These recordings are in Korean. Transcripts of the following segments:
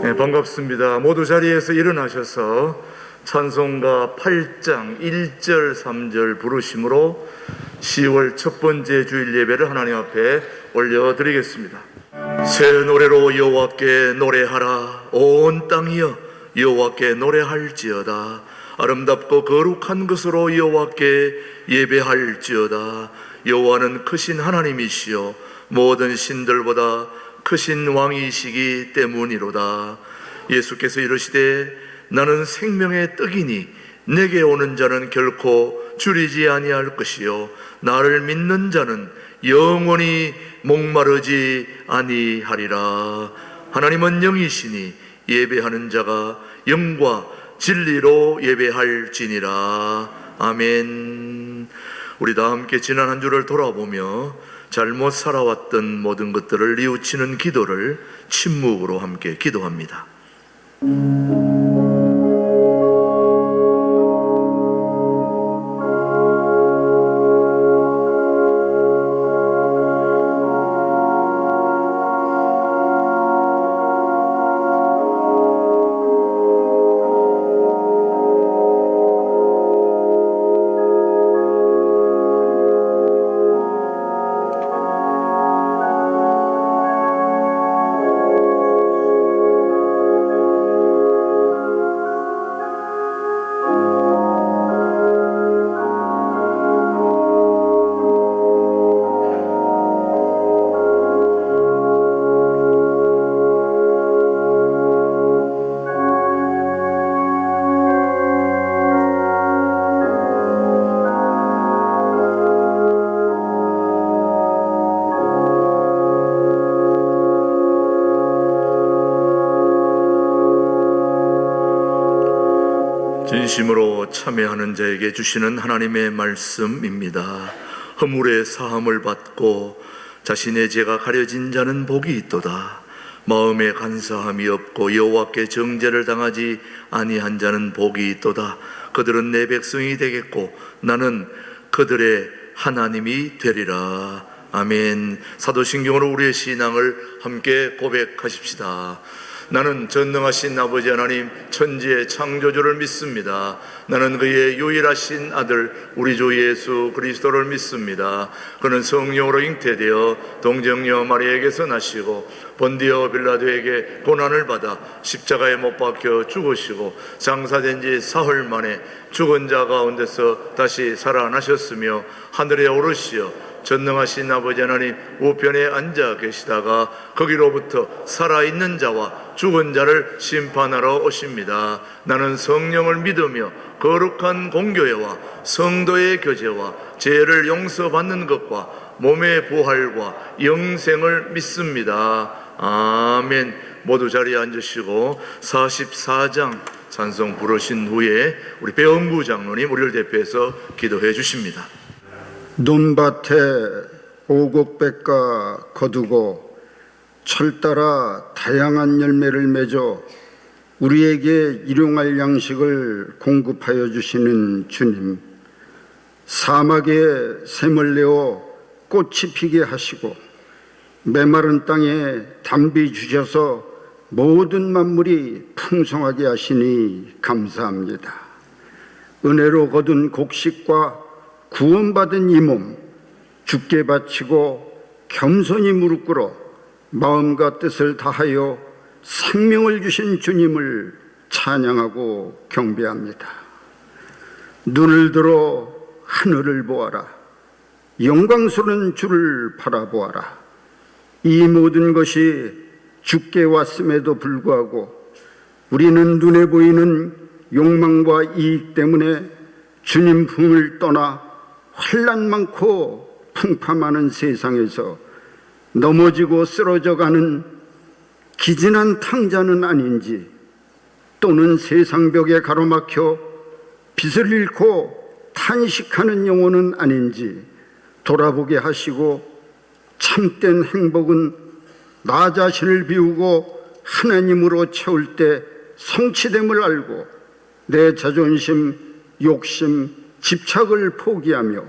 반갑습니다. 모두 자리에서 일어나셔서 찬송가 8장 1절 3절 부르심으로 10월 첫 번째 주일 예배를 하나님 앞에 올려드리겠습니다. 새 노래로 여호와께 노래하라. 온 땅이여 여호와께 노래할지어다. 아름답고 거룩한 것으로 여호와께 예배할지어다. 여호와는 크신 하나님이시여 모든 신들보다 크신 왕이시기 때문이로다. 예수께서 이르시되 나는 생명의 떡이니 내게 오는 자는 결코 줄이지 아니할 것이요 나를 믿는 자는 영원히 목마르지 아니하리라. 하나님은 영이시니 예배하는 자가 영과 진리로 예배할지니라. 아멘. 우리 다 함께 지난 한 주를 돌아보며 잘못 살아왔던 모든 것들을 뉘우치는 기도를 침묵으로 함께 기도합니다. 진심으로 참여하는 자에게 주시는 하나님의 말씀입니다. 허물의 사함을 받고 자신의 죄가 가려진 자는 복이 있도다. 마음에 간사함이 없고 여호와께 정죄를 당하지 아니한 자는 복이 있도다. 그들은 내 백성이 되겠고 나는 그들의 하나님이 되리라. 아멘. 사도신경으로 우리의 신앙을 함께 고백하십시다. 나는 전능하신 아버지 하나님 천지의 창조주를 믿습니다. 나는 그의 유일하신 아들 우리 주 예수 그리스도를 믿습니다. 그는 성령으로 잉태되어 동정녀 마리아에게서 나시고 본디오 빌라도에게 고난을 받아 십자가에 못 박혀 죽으시고 장사된 지 사흘 만에 죽은 자 가운데서 다시 살아나셨으며 하늘에 오르시어 전능하신 아버지 하나님 우편에 앉아 계시다가 거기로부터 살아있는 자와 죽은 자를 심판하러 오십니다. 나는 성령을 믿으며 거룩한 공교회와 성도의 교제와 죄를 용서받는 것과 몸의 부활과 영생을 믿습니다. 아멘. 모두 자리에 앉으시고 44장 찬송 부르신 후에 우리 배엄구 장로님 우리를 대표해서 기도해 주십니다. 논밭에 오곡백과 거두고 철 따라 다양한 열매를 맺어 우리에게 일용할 양식을 공급하여 주시는 주님, 사막에 샘을 내어 꽃이 피게 하시고 메마른 땅에 담비 주셔서 모든 만물이 풍성하게 하시니 감사합니다. 은혜로 거둔 곡식과 구원받은 이 몸 주께 바치고 겸손히 무릎 꿇어 마음과 뜻을 다하여 생명을 주신 주님을 찬양하고 경배합니다. 눈을 들어 하늘을 보아라. 영광스러운 주를 바라보아라. 이 모든 것이 주께 왔음에도 불구하고 우리는 눈에 보이는 욕망과 이익 때문에 주님 품을 떠나 환난 많고 풍파많은 세상에서 넘어지고 쓰러져가는 기진한 탕자는 아닌지, 또는 세상벽에 가로막혀 빛을 잃고 탄식하는 영혼은 아닌지 돌아보게 하시고 참된 행복은 나 자신을 비우고 하나님으로 채울 때 성취됨을 알고 내 자존심, 욕심, 집착을 포기하며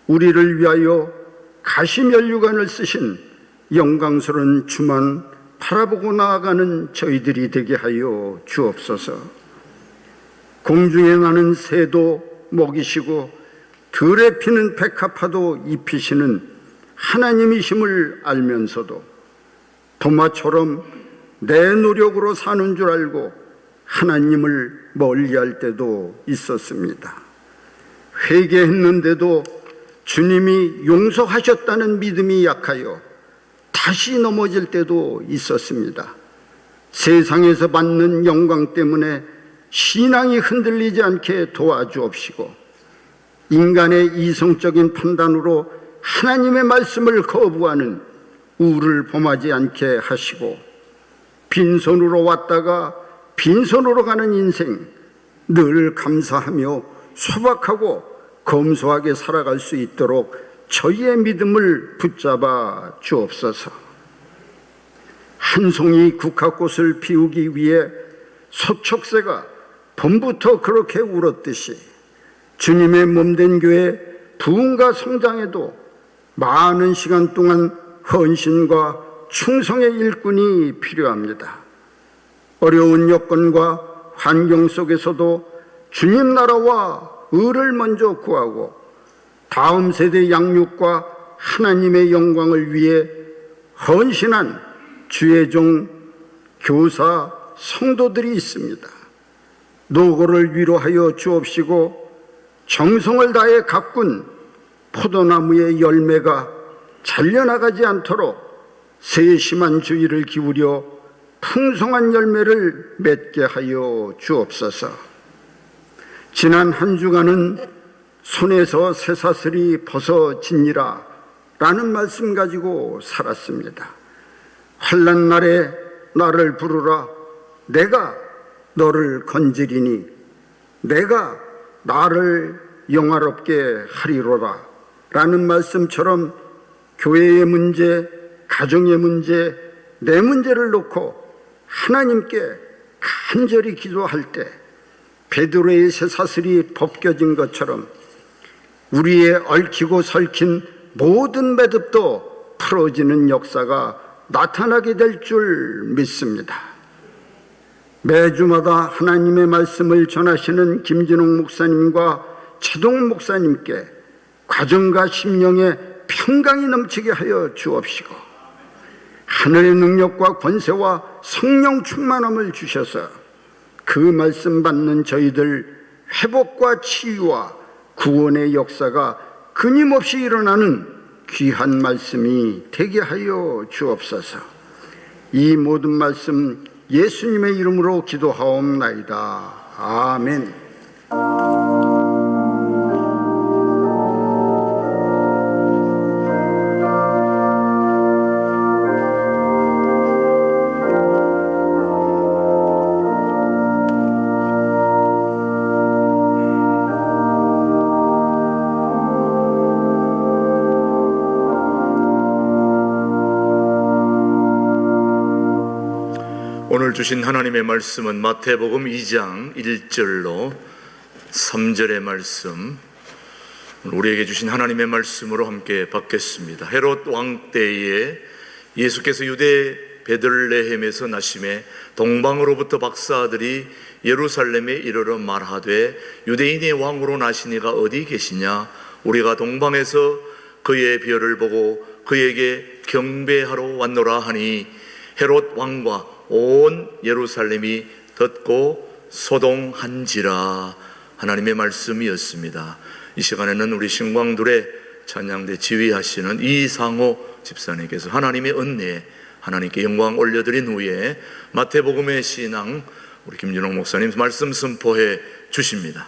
우리를 위하여 가시면류관을 쓰신 영광스러운 주만 바라보고 나아가는 저희들이 되게 하여 주옵소서. 공중에 나는 새도 먹이시고 들에 피는 백합화도 입히시는 하나님이심을 알면서도 도마처럼 내 노력으로 사는 줄 알고 하나님을 멀리할 때도 있었습니다. 회개했는데도 주님이 용서하셨다는 믿음이 약하여 다시 넘어질 때도 있었습니다. 세상에서 받는 영광 때문에 신앙이 흔들리지 않게 도와주옵시고 인간의 이성적인 판단으로 하나님의 말씀을 거부하는 우를 범하지 않게 하시고 빈손으로 왔다가 빈손으로 가는 인생 늘 감사하며 소박하고 검소하게 살아갈 수 있도록 저희의 믿음을 붙잡아 주옵소서. 한 송이 국화꽃을 피우기 위해 소촉새가 봄부터 그렇게 울었듯이 주님의 몸된 교회 부흥과 성장에도 많은 시간 동안 헌신과 충성의 일꾼이 필요합니다. 어려운 여건과 환경 속에서도 주님 나라와 의를 먼저 구하고 다음 세대 양육과 하나님의 영광을 위해 헌신한 주의 종 교사 성도들이 있습니다. 노고를 위로하여 주옵시고 정성을 다해 가꾼 포도나무의 열매가 잘려나가지 않도록 세심한 주의를 기울여 풍성한 열매를 맺게 하여 주옵소서. 지난 한 주간은 손에서 쇠사슬이 벗어지니라 라는 말씀 가지고 살았습니다. 환난 날에 나를 부르라. 내가 너를 건지리니 내가 나를 영화롭게 하리로라 라는 말씀처럼 교회의 문제, 가정의 문제, 내 문제를 놓고 하나님께 간절히 기도할 때 베드로의 쇠사슬이 벗겨진 것처럼 우리의 얽히고 설킨 모든 매듭도 풀어지는 역사가 나타나게 될 줄 믿습니다. 매주마다 하나님의 말씀을 전하시는 김진홍 목사님과 최동 목사님께 가정과 심령에 평강이 넘치게 하여 주옵시고 하늘의 능력과 권세와 성령 충만함을 주셔서 그 말씀 받는 저희들 회복과 치유와 구원의 역사가 끊임없이 일어나는 귀한 말씀이 되게 하여 주옵소서. 이 모든 말씀 예수님의 이름으로 기도하옵나이다. 아멘. 오늘 주신 하나님의 말씀은 마태복음 2장 1절로 3절의 말씀, 우리에게 주신 하나님의 말씀으로 함께 받겠습니다. 헤롯 왕 때에 예수께서 유대 베들레헴에서 나심에 동방으로부터 박사들이 예루살렘에 이르러 말하되 유대인의 왕으로 나신 이가 어디 계시냐? 우리가 동방에서 그의 별을 보고 그에게 경배하러 왔노라 하니 헤롯 왕과 온 예루살렘이 듣고 소동한지라. 하나님의 말씀이었습니다. 이 시간에는 우리 신광둘의 찬양대 지휘하시는 이상호 집사님께서 하나님의 은혜에 하나님께 영광 올려드린 후에 마태복음의 신앙 우리 김준홍 목사님 말씀 선포해 주십니다.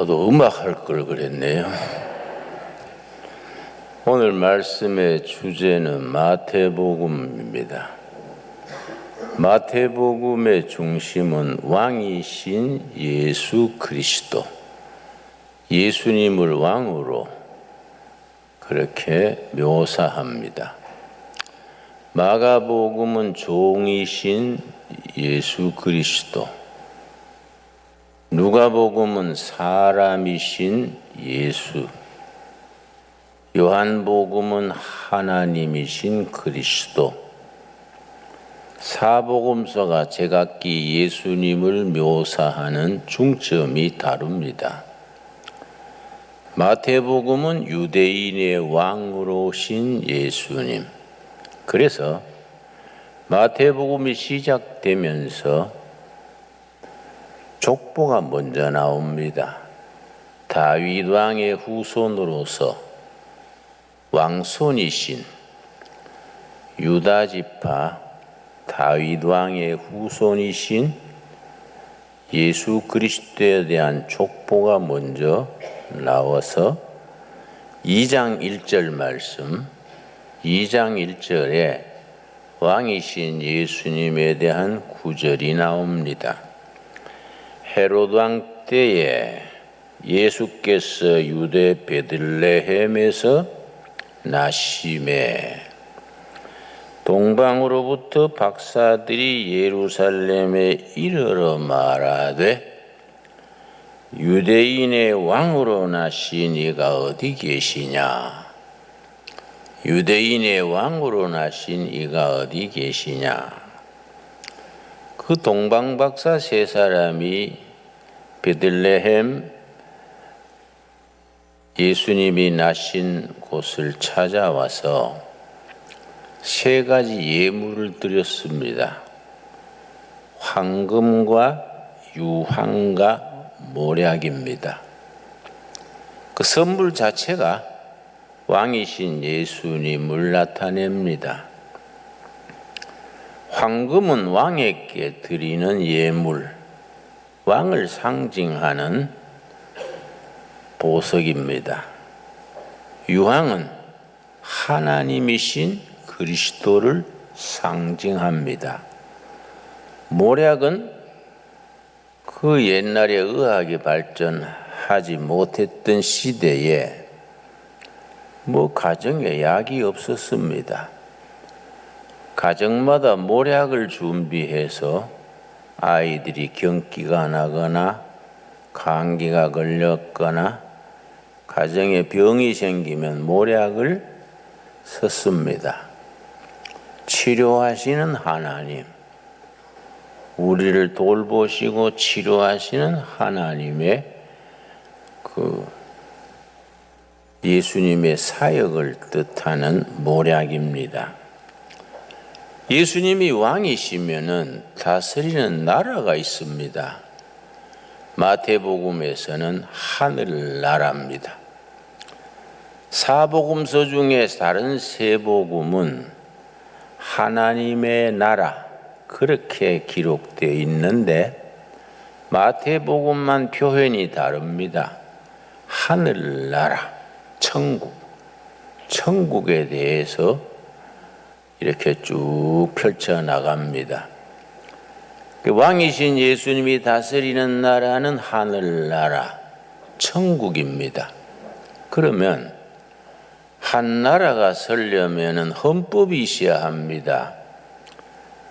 나도 음악 할 걸 그랬네요. 오늘 말씀의 주제는 마태복음입니다. 마태복음의 중심은 왕이신 예수 그리스도, 예수님을 왕으로 그렇게 묘사합니다. 마가복음은 종이신 예수 그리스도, 누가복음은 사람이신 예수, 요한복음은 하나님이신 그리스도, 사복음서가 제각기 예수님을 묘사하는 중점이 다릅니다. 마태복음은 유대인의 왕으로 오신 예수님. 그래서 마태복음이 시작되면서 족보가 먼저 나옵니다. 다윗 왕의 후손으로서 왕손이신 유다 지파 다윗 왕의 후손이신 예수 그리스도에 대한 족보가 먼저 나와서 2장 1절 말씀, 2장 1절에 왕이신 예수님에 대한 구절이 나옵니다. 헤롯 왕 때에 예수께서 유대 베들레헴에서 나심에 동방으로부터 박사들이 예루살렘에 이르러 말하되 유대인의 왕으로 나신 이가 어디 계시냐? 유대인의 왕으로 나신 이가 어디 계시냐? 그 동방박사 세 사람이 베들레헴 예수님이 나신 곳을 찾아와서 세 가지 예물을 드렸습니다. 황금과 유황과 모략입니다. 그 선물 자체가 왕이신 예수님을 나타냅니다. 황금은 왕에게 드리는 예물, 왕을 상징하는 보석입니다. 유황은 하나님이신 그리스도를 상징합니다. 모략은 그 옛날에 의학이 발전하지 못했던 시대에 가정에 약이 없었습니다. 가정마다 모략을 준비해서 아이들이 경기가 나거나 감기가 걸렸거나 가정에 병이 생기면 모략을 썼습니다. 치료하시는 하나님, 우리를 돌보시고 치료하시는 하나님의 예수님의 사역을 뜻하는 모략입니다. 예수님이 왕이시면은 다스리는 나라가 있습니다. 마태복음에서는 하늘나라입니다. 사복음서 중에 다른 세 복음은 하나님의 나라 그렇게 기록되어 있는데 마태복음만 표현이 다릅니다. 하늘나라, 천국에 대해서 이렇게 쭉 펼쳐나갑니다. 왕이신 예수님이 다스리는 나라는 하늘나라, 천국입니다. 그러면 한 나라가 서려면 헌법이 있어야 합니다.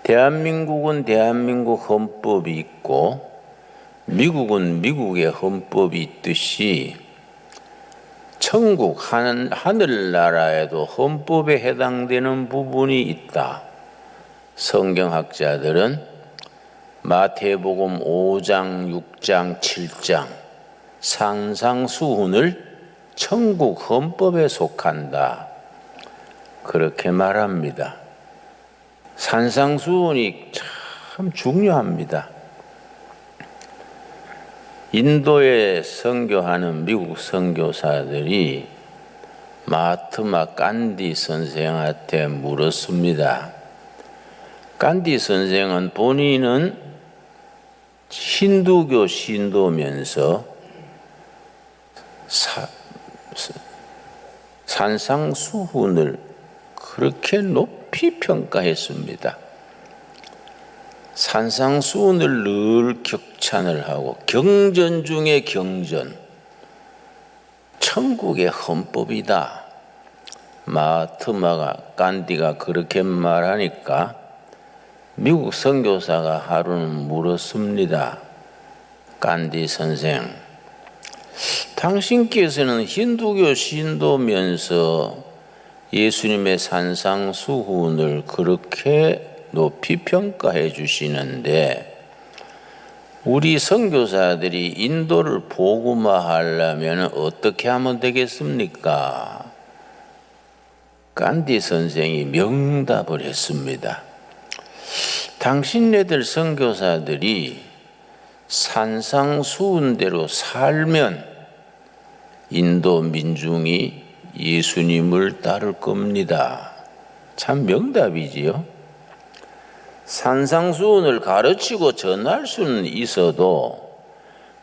대한민국은 대한민국 헌법이 있고 미국은 미국의 헌법이 있듯이 천국 하늘나라에도 헌법에 해당되는 부분이 있다. 성경학자들은 마태복음 5장, 6장, 7장 산상수훈을 천국 헌법에 속한다. 그렇게 말합니다. 산상수훈이 참 중요합니다. 인도에 선교하는 미국 선교사들이 마하트마 간디 선생한테 물었습니다. 간디 선생은 본인은 힌두교 신도면서 산상수훈을 그렇게 높이 평가했습니다. 산상수훈을 늘 격찬을 하고 경전 중에 경전, 천국의 헌법이다. 마하트마가 간디가 그렇게 말하니까 미국 선교사가 하루는 물었습니다. 간디 선생, 당신께서는 힌두교 신도면서 예수님의 산상수훈을 그렇게 높이 평가해 주시는데 우리 선교사들이 인도를 복음화하려면 어떻게 하면 되겠습니까? 간디 선생이 명답을 했습니다. 당신네들 선교사들이 산상수훈대로 살면 인도 민중이 예수님을 따를 겁니다. 참 명답이지요. 산상수훈을 가르치고 전할 수는 있어도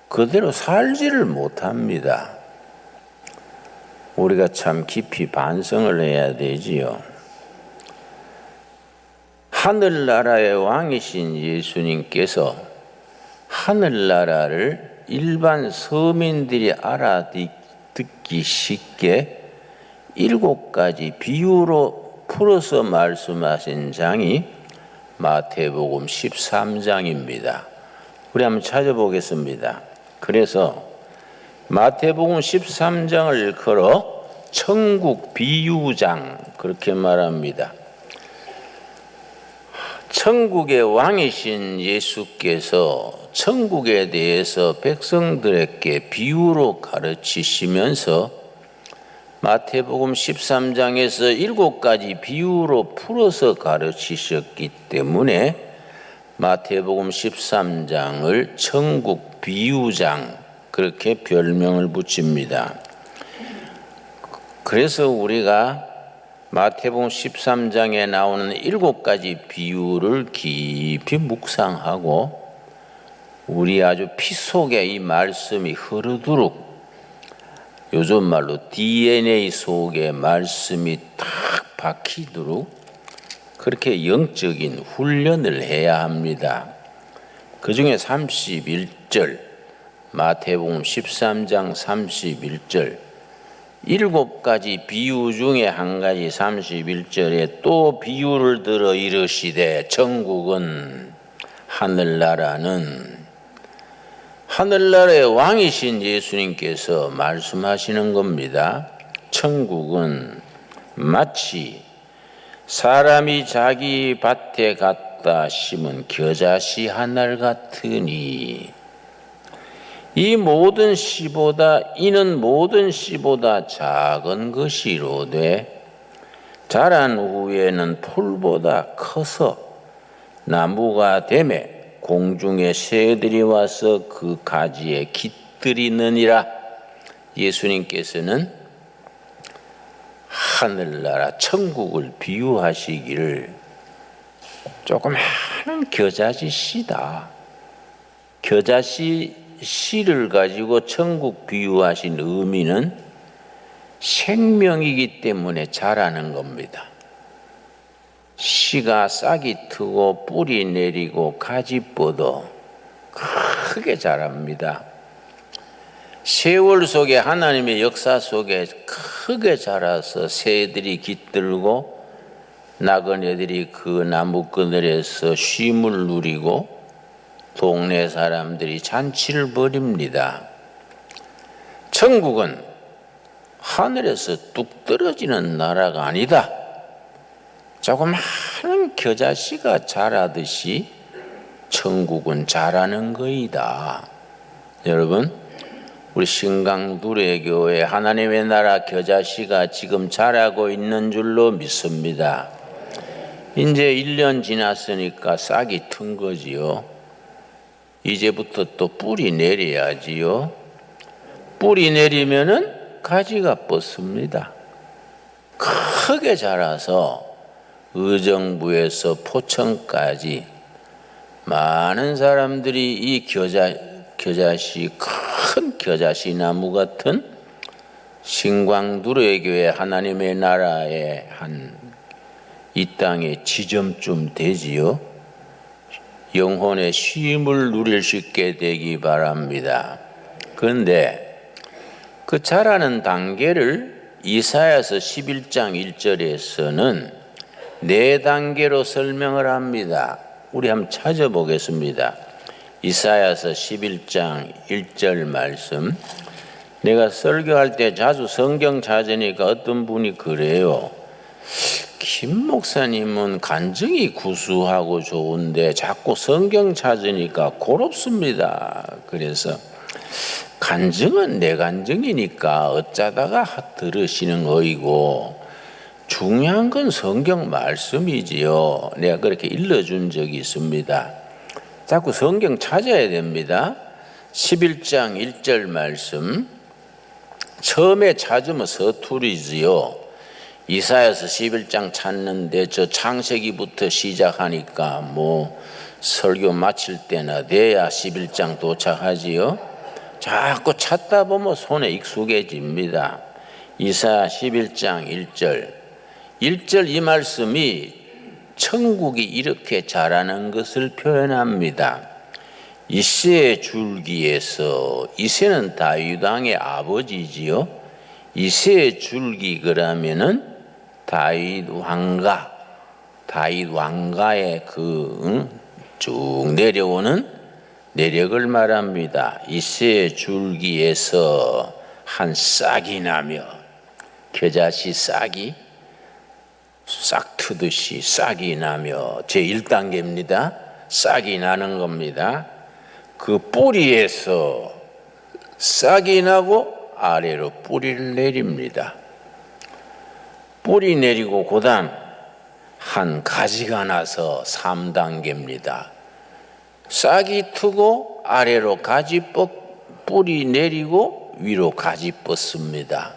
그대로 살지를 못합니다. 우리가 참 깊이 반성을 해야 되지요. 하늘나라의 왕이신 예수님께서 하늘나라를 일반 서민들이 알아듣기 쉽게 7가지 비유로 풀어서 말씀하신 장이 마태복음 13장입니다. 우리 한번 찾아보겠습니다. 그래서 마태복음 13장을 일컬어 천국 비유장 그렇게 말합니다. 천국의 왕이신 예수께서 천국에 대해서 백성들에게 비유로 가르치시면서 마태복음 13장에서 7가지 비유로 풀어서 가르치셨기 때문에 마태복음 13장을 천국 비유장 그렇게 별명을 붙입니다. 그래서 우리가 마태복음 13장에 나오는 7가지 비유를 깊이 묵상하고 우리 아주 피 속에 이 말씀이 흐르도록 요즘 말로 DNA 속에 말씀이 탁 박히도록 그렇게 영적인 훈련을 해야 합니다. 그 중에 31절 마태복음 13장 31절 7가지 비유 중에 한 가지 31절에 또 비유를 들어 이르시되 천국은 하늘나라의 왕이신 예수님께서 말씀하시는 겁니다. 천국은 마치 사람이 자기 밭에 갖다 심은 겨자씨 한 알 같으니 이는 모든 씨보다 작은 것이로되 자란 후에는 풀보다 커서 나무가 되매 공중의 새들이 와서 그 가지에 깃들이느니라. 예수님께서는 하늘나라 천국을 비유하시기를 조그마한 겨자씨 씨다. 겨자씨 씨를 가지고 천국 비유하신 의미는 생명이기 때문에 자라는 겁니다. 씨가 싹이 트고 뿌리 내리고 가지 뻗어 크게 자랍니다. 세월 속에 하나님의 역사 속에 크게 자라서 새들이 깃들고 나그네들이 그 나무 그늘에서 쉼을 누리고 동네 사람들이 잔치를 벌입니다. 천국은 하늘에서 뚝 떨어지는 나라가 아니다. 조그마한 겨자씨가 자라듯이 천국은 자라는 거이다. 여러분, 우리 신강두레교회 하나님의 나라 겨자씨가 지금 자라고 있는 줄로 믿습니다. 이제 1년 지났으니까 싹이 튼 거지요. 이제부터 또 뿌리 내려야지요. 뿌리 내리면은 가지가 뻗습니다. 크게 자라서 의정부에서 포천까지 많은 사람들이 이 겨자씨 큰 겨자씨 나무 같은 신광두로의 교회 하나님의 나라의 한 이 땅의 지점쯤 되지요. 영혼의 쉼을 누릴 수 있게 되기 바랍니다. 그런데 그 자라는 단계를 이사야서 11장 1절에서는 4단계로 설명을 합니다. 우리 한번 찾아보겠습니다. 이사야서 11장 1절 말씀. 내가 설교할 때 자주 성경 찾으니까 어떤 분이 그래요. 김 목사님은 간증이 구수하고 좋은데 자꾸 성경 찾으니까 고롭습니다. 그래서 간증은 내 간증이니까 어쩌다가 들으시는 거이고 중요한 건 성경 말씀이지요. 내가 그렇게 일러준 적이 있습니다. 자꾸 성경 찾아야 됩니다. 11장 1절 말씀. 처음에 찾으면 서투리지요. 이사야서 11장 찾는데 저 창세기부터 시작하니까 뭐 설교 마칠 때나 돼야 11장 도착하지요. 자꾸 찾다 보면 손에 익숙해집니다. 이사야 11장 1절. 1절 이 말씀이 천국이 이렇게 자라는 것을 표현합니다. 이새의 줄기에서, 이새는 다윗 왕의 아버지지요. 이새의 줄기 그러면은 다윗 왕가의 쭉 내려오는 내력을 말합니다. 이새의 줄기에서 한 싹이 나며, 겨자씨 싹이 싹 트듯이 싹이 나며, 제1단계입니다. 싹이 나는 겁니다. 그 뿌리에서 싹이 나고 아래로 뿌리를 내립니다. 뿌리 내리고 그 다음 한 가지가 나서 3단계입니다. 싹이 트고 아래로 가지 뿌리 내리고 위로 가지 뻗습니다.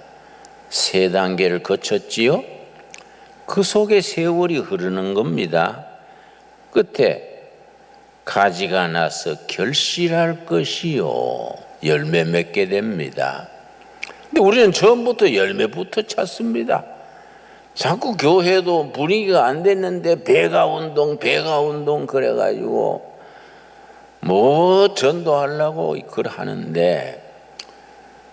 3단계를 거쳤지요. 그 속에 세월이 흐르는 겁니다. 끝에 가지가 나서 결실할 것이요, 열매 맺게 됩니다. 근데 우리는 처음부터 열매부터 찾습니다. 자꾸 교회도 분위기가 안 됐는데 배가 운동 그래가지고 뭐 전도하려고 그걸 하는데,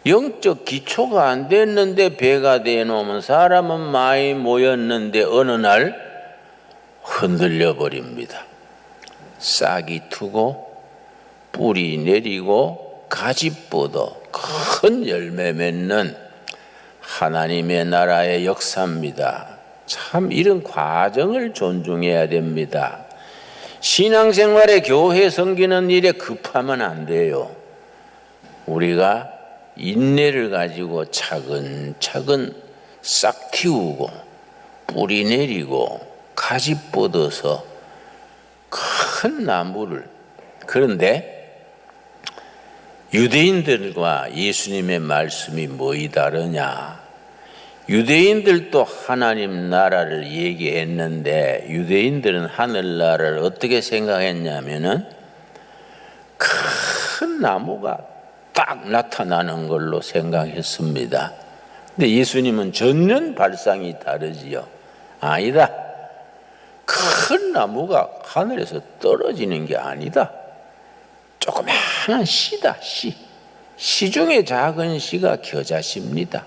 영적 기초가 안 됐는데 배가 되어놓으면 사람은 많이 모였는데 어느 날 흔들려 버립니다. 싹이 트고 뿌리 내리고 가지 뻗어 큰 열매 맺는 하나님의 나라의 역사입니다. 참 이런 과정을 존중해야 됩니다. 신앙생활에 교회 섬기는 일에 급하면 안 돼요. 우리가 인내를 가지고 차근차근 싹 틔우고 뿌리 내리고 가지 뻗어서 큰 나무를. 그런데 유대인들과 예수님의 말씀이 뭐이 다르냐? 유대인들도 하나님 나라를 얘기했는데 유대인들은 하늘나라를 어떻게 생각했냐면은 큰 나무가 딱 나타나는 걸로 생각했습니다. 근데 예수님은 전혀 발상이 다르지요. 아니다. 큰 나무가 하늘에서 떨어지는 게 아니다. 조그마한 씨다. 씨 중에 작은 씨가 겨자씨입니다.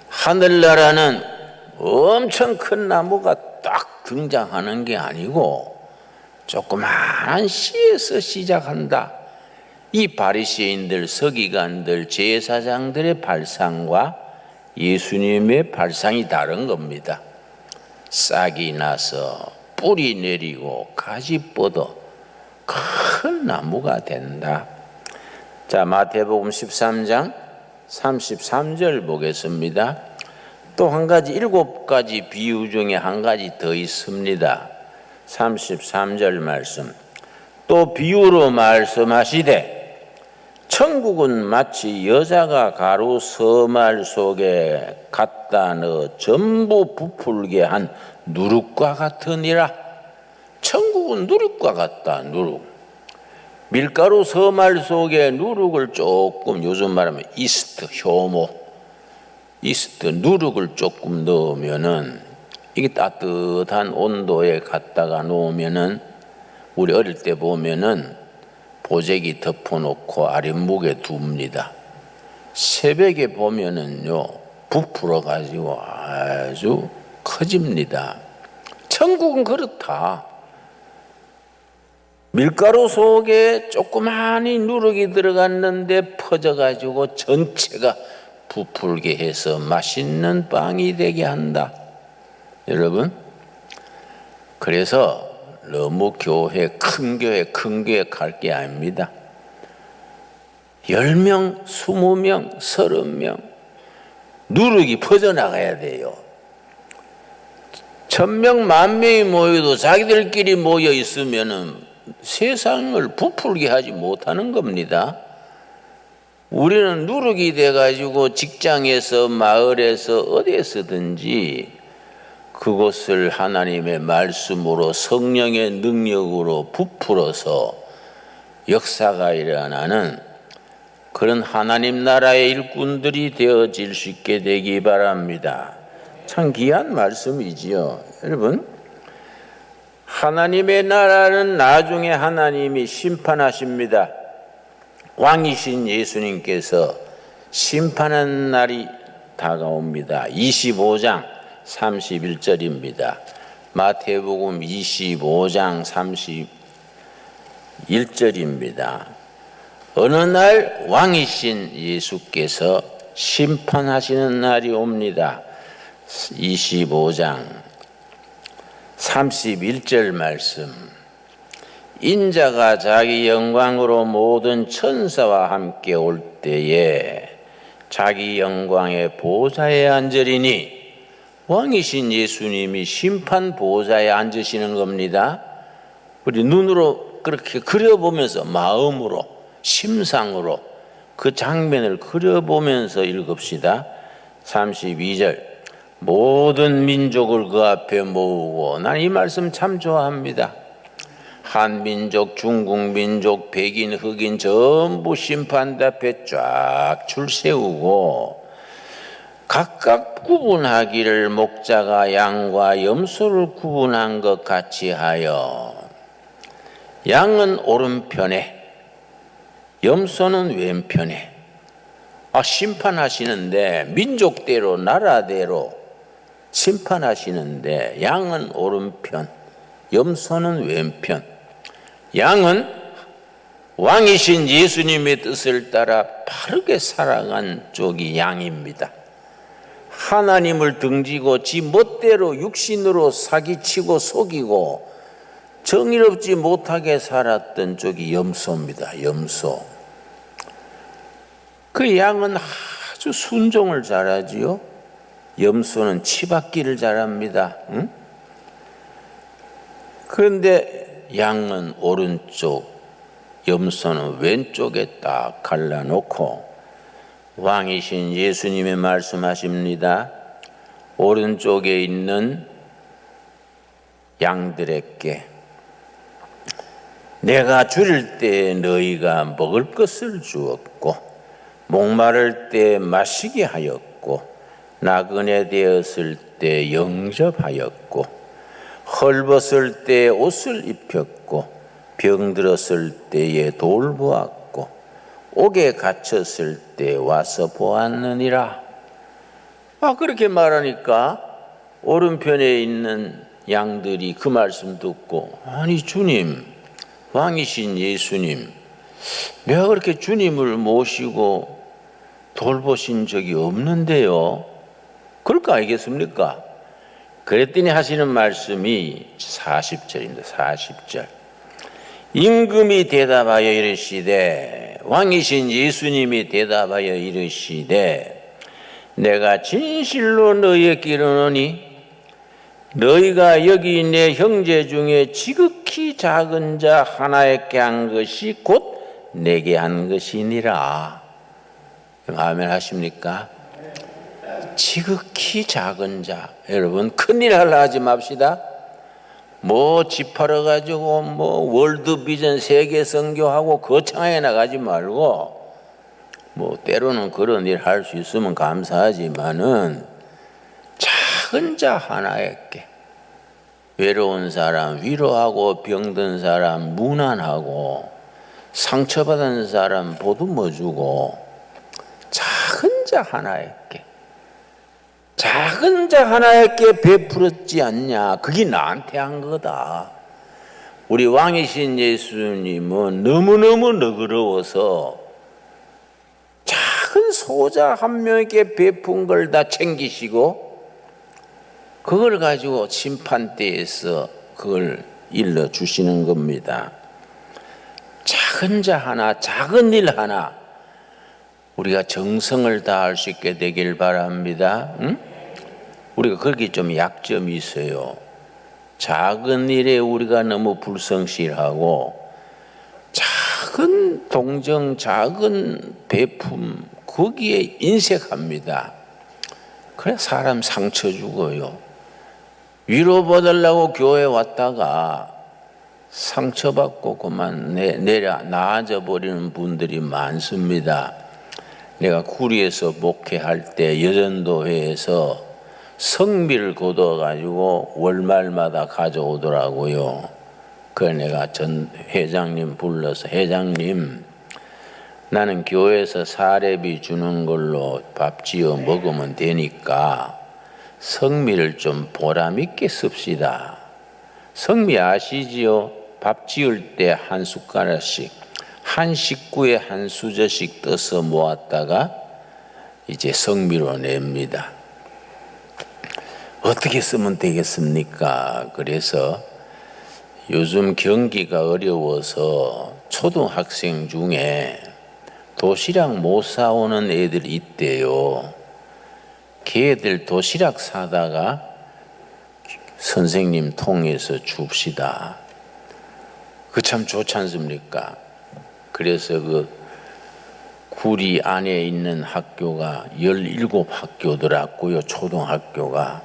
하늘나라는 엄청 큰 나무가 딱 등장하는 게 아니고 조그마한 씨에서 시작한다. 이 바리새인들, 서기관들, 제사장들의 발상과 예수님의 발상이 다른 겁니다. 싹이 나서 뿌리 내리고 가지 뻗어 큰 나무가 된다. 자, 마태복음 13장 33절 보겠습니다. 또 한 가지, 7가지 비유 중에 한 가지 더 있습니다. 33절 말씀. 또 비유로 말씀하시되 천국은 마치 여자가 가루 서말 속에 갖다 넣어 전부 부풀게 한 누룩과 같으니라. 천국은 누룩과 같다. 누룩. 밀가루 서말 속에 누룩을 조금, 요즘 말하면 이스트, 효모, 이스트 누룩을 조금 넣으면은 이게 따뜻한 온도에 갖다가 놓으면은 우리 어릴 때 보면은 보재기 덮어놓고 아랫목에 둡니다. 새벽에 보면은요 부풀어 가지고 아주 커집니다. 천국은 그렇다. 밀가루 속에 조그마한 누룩이 들어갔는데 퍼져가지고 전체가 부풀게 해서 맛있는 빵이 되게 한다. 여러분, 그래서 너무 큰 교회 갈 게 아닙니다. 10명, 20명, 30명 누룩이 퍼져나가야 돼요. 1000명, 10,000명이 모여도 자기들끼리 모여 있으면은 세상을 부풀게 하지 못하는 겁니다. 우리는 누룩이 돼가지고 직장에서 마을에서 어디에서든지 그것을 하나님의 말씀으로 성령의 능력으로 부풀어서 역사가 일어나는 그런 하나님 나라의 일꾼들이 되어질 수 있게 되기 바랍니다. 참 귀한 말씀이지요. 여러분, 하나님의 나라는 나중에 하나님이 심판하십니다. 왕이신 예수님께서 심판하는 날이 다가옵니다. 25장 31절입니다. 마태복음 25장 31절입니다. 어느 날 왕이신 예수께서 심판하시는 날이 옵니다. 25장 31절 말씀. 인자가 자기 영광으로 모든 천사와 함께 올 때에 자기 영광의 보좌에 앉으리니, 왕이신 예수님이 심판 보좌에 앉으시는 겁니다. 우리 눈으로 그렇게 그려보면서 마음으로 심상으로 그 장면을 그려보면서 읽읍시다. 32절. 모든 민족을 그 앞에 모으고, 난 이 말씀 참 좋아합니다. 한민족, 중국민족, 백인, 흑인 전부 심판대 앞에 쫙 줄 세우고 각각 구분하기를 목자가 양과 염소를 구분한 것 같이 하여, 양은 오른편에 염소는 왼편에. 심판하시는데 민족대로 나라대로 심판하시는데 양은 오른편, 염소는 왼편. 양은 왕이신 예수님의 뜻을 따라 바르게 살아간 쪽이 양입니다. 하나님을 등지고 지 멋대로 육신으로 사기치고 속이고 정의롭지 못하게 살았던 쪽이 염소입니다. 염소. 그 양은 아주 순종을 잘하지요. 염소는 치받기를 잘합니다. 응? 그런데 양은 오른쪽, 염소는 왼쪽에 딱 갈라놓고 왕이신 예수님이 말씀하십니다. 오른쪽에 있는 양들에게 내가 줄일 때 너희가 먹을 것을 주었고, 목마를 때 마시게 하였고, 나그네 되었을 때 영접하였고, 헐벗을 때 옷을 입혔고, 병들었을 때에 돌보았고, 옥에 갇혔을 때 와서 보았느니라. 그렇게 말하니까 오른편에 있는 양들이 그 말씀 듣고, 아니 주님, 왕이신 예수님, 내가 그렇게 주님을 모시고 돌보신 적이 없는데요. 그럴 거 아니겠습니까? 그랬더니 하시는 말씀이 40절입니다. 40절. 임금이 대답하여 이르시되, 왕이신 예수님이 대답하여 이르시되, 내가 진실로 너희에게 이르노니 너희가 여기 내 형제 중에 지극히 작은 자 하나에게 한 것이 곧 내게 한 것이니라. 아멘 하십니까? 지극히 작은 자. 여러분, 큰일 하려 하지 맙시다. 집 팔아가지고 월드비전 세계 선교하고 거창하게 나가지 말고 뭐 때로는 그런 일 할 수 있으면 감사하지만은 작은 자 하나에게 외로운 사람 위로하고 병든 사람 무난하고 상처받은 사람 보듬어주고 작은 자 하나에게 베풀었지 않냐. 그게 나한테 한 거다. 우리 왕이신 예수님은 너무너무 너그러워서 작은 소자 한 명에게 베푼 걸 다 챙기시고 그걸 가지고 심판대에서 그걸 일러주시는 겁니다. 작은 자 하나, 작은 일 하나 우리가 정성을 다할 수 있게 되길 바랍니다. 응? 우리가 거기 좀 약점이 있어요. 작은 일에 우리가 너무 불성실하고 작은 동정, 작은 베품 거기에 인색합니다. 그래 사람 상처 주고요. 위로받으려고 교회 왔다가 상처받고 그만 나아져 버리는 분들이 많습니다. 내가 구리에서 목회할 때 여전도회에서 성미를 거둬가지고 월말마다 가져오더라고요. 그래서 내가 전 회장님 불러서 회장님 나는 교회에서 사례비 주는 걸로 밥 지어 먹으면 되니까 성미를 좀 보람있게 씁시다. 성미 아시지요? 밥 지을 때 한 숟가락씩 한 식구에 한 수저씩 떠서 모았다가 이제 성미로 냅니다. 어떻게 쓰면 되겠습니까? 그래서 요즘 경기가 어려워서 초등학생 중에 도시락 못 사오는 애들이 있대요. 걔들 도시락 사다가 선생님 통해서 줍시다. 그 참 좋지 않습니까? 그래서 그 구리 안에 있는 학교가 17학교더라고요. 초등학교가.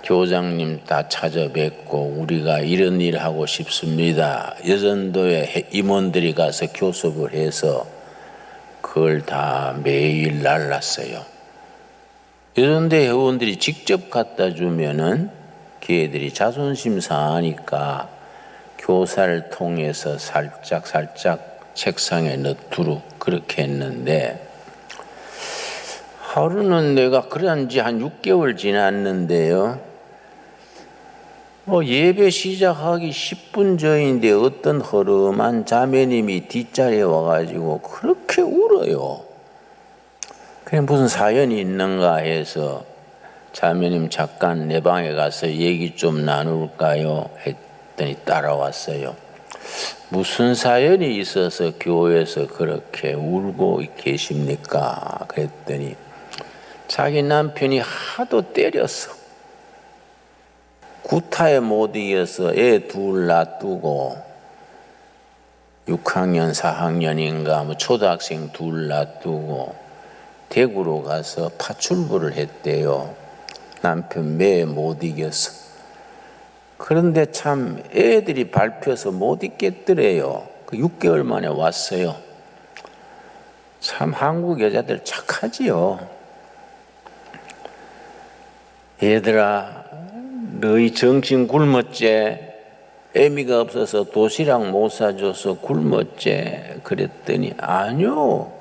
교장님 다 찾아뵙고 우리가 이런 일 하고 싶습니다. 여전도에 임원들이 가서 교섭을 해서 그걸 다 매일 날랐어요. 여전대 회원들이 직접 갖다 주면은 걔들이 자존심 상하니까 교사를 통해서 살짝 책상에 넣도록 그렇게 했는데 하루는 내가 그런 지 한 6개월 지났는데요. 예배 시작하기 10분 전인데 어떤 허름한 자매님이 뒷자리에 와가지고 그렇게 울어요. 그냥 무슨 사연이 있는가 해서 자매님 잠깐 내 방에 가서 얘기 좀 나눌까요? 했더니 따라왔어요. 무슨 사연이 있어서 교회에서 그렇게 울고 계십니까? 그랬더니 자기 남편이 하도 때렸어. 구타에 못 이겨서 애 둘 놔두고 6학년 4학년인가 뭐 초등학생 둘 놔두고 대구로 가서 파출부를 했대요. 남편 매 못 이겨서. 그런데 참 애들이 밟혀서 못 있겠더래요. 그 6개월 만에 왔어요. 참 한국 여자들 착하지요. 얘들아 너희 정신 굶었제? 애미가 없어서 도시락 못 사줘서 굶었제? 그랬더니 아니요.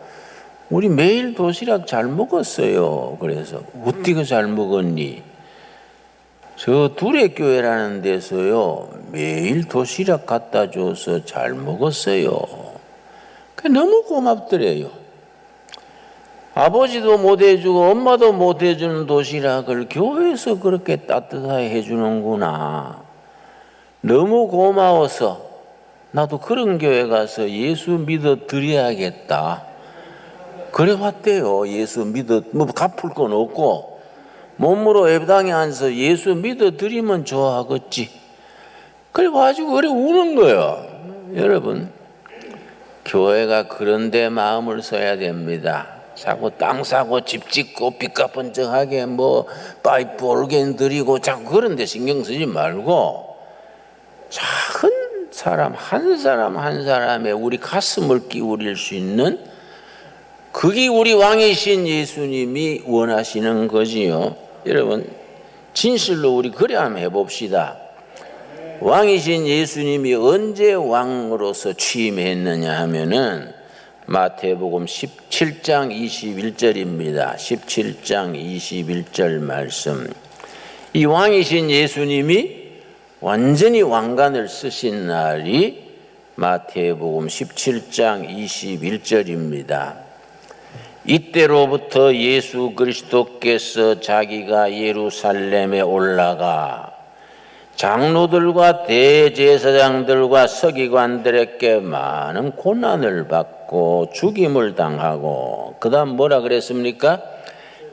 우리 매일 도시락 잘 먹었어요. 그래서 어떻게 잘 먹었니? 저 둘의 교회라는 데서요 매일 도시락 갖다 줘서 잘 먹었어요. 너무 고맙더래요. 아버지도 못 해주고 엄마도 못 해주는 도시락을 교회에서 그렇게 따뜻하게 해주는구나. 너무 고마워서 나도 그런 교회 가서 예수 믿어 드려야겠다. 그래 왔대요. 예수 믿어 뭐 갚을 건 없고 몸으로 예배당에 앉아서 예수 믿어 드리면 좋아하겠지. 그래 가지고 그래 우는 거예요. 여러분 교회가 그런데 마음을 써야 됩니다. 자꾸 땅 사고 집 짓고 빚 갚은 척하게 뭐 파이프 올겐 드리고 자꾸 그런 데 신경 쓰지 말고 작은 사람 한 사람에 우리 가슴을 기울일 수 있는 그게 우리 왕이신 예수님이 원하시는 거지요. 여러분, 진실로 우리 그래 한번 해봅시다. 왕이신 예수님이 언제 왕으로서 취임했느냐 하면은 마태복음 17장 21절입니다. 17장 21절 말씀. 이 왕이신 예수님이 완전히 왕관을 쓰신 날이 마태복음 17장 21절입니다. 이때로부터 예수 그리스도께서 자기가 예루살렘에 올라가 장로들과 대제사장들과 서기관들에게 많은 고난을 받고 죽임을 당하고 그 다음 뭐라 그랬습니까?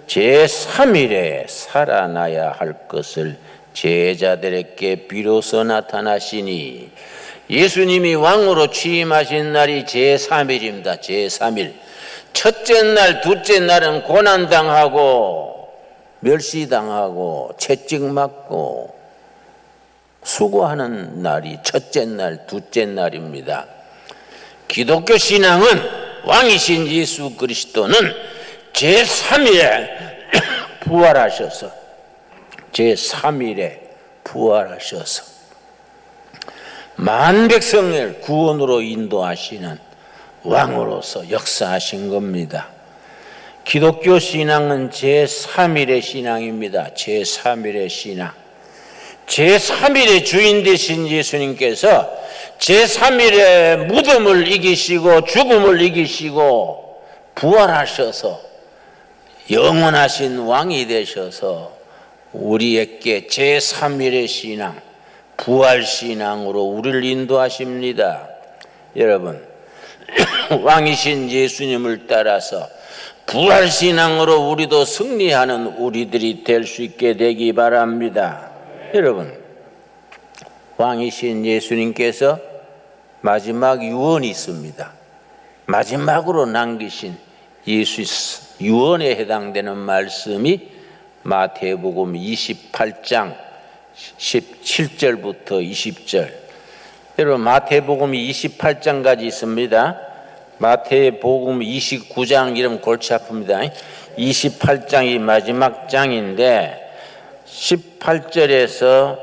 제3일에 살아나야 할 것을 제자들에게 비로소 나타나시니 예수님이 왕으로 취임하신 날이 제3일입니다. 제3일. 첫째 날, 둘째 날은 고난당하고 멸시당하고 채찍맞고 수고하는 날이 첫째 날, 둘째 날입니다. 기독교 신앙은 왕이신 예수 그리스도는 제3일에 부활하셔서 제3일에 부활하셔서 만백성을 구원으로 인도하시는 왕으로서 역사하신 겁니다. 기독교 신앙은 제3일의 신앙입니다. 제3일의 신앙. 제3일의 주인 되신 예수님께서 제3일의 무덤을 이기시고 죽음을 이기시고 부활하셔서 영원하신 왕이 되셔서 우리에게 제3일의 신앙, 부활신앙으로 우리를 인도하십니다. 여러분, 왕이신 예수님을 따라서 부활신앙으로 우리도 승리하는 우리들이 될 수 있게 되기 바랍니다. 여러분, 왕이신 예수님께서 마지막 유언이 있습니다. 마지막으로 남기신 예수 유언에 해당되는 말씀이 마태복음 28장 17절부터 20절. 여러분, 마태복음이 28장까지 있습니다. 마태복음 29장 이름 골치 아픕니다. 28장이 마지막 장인데 18절에서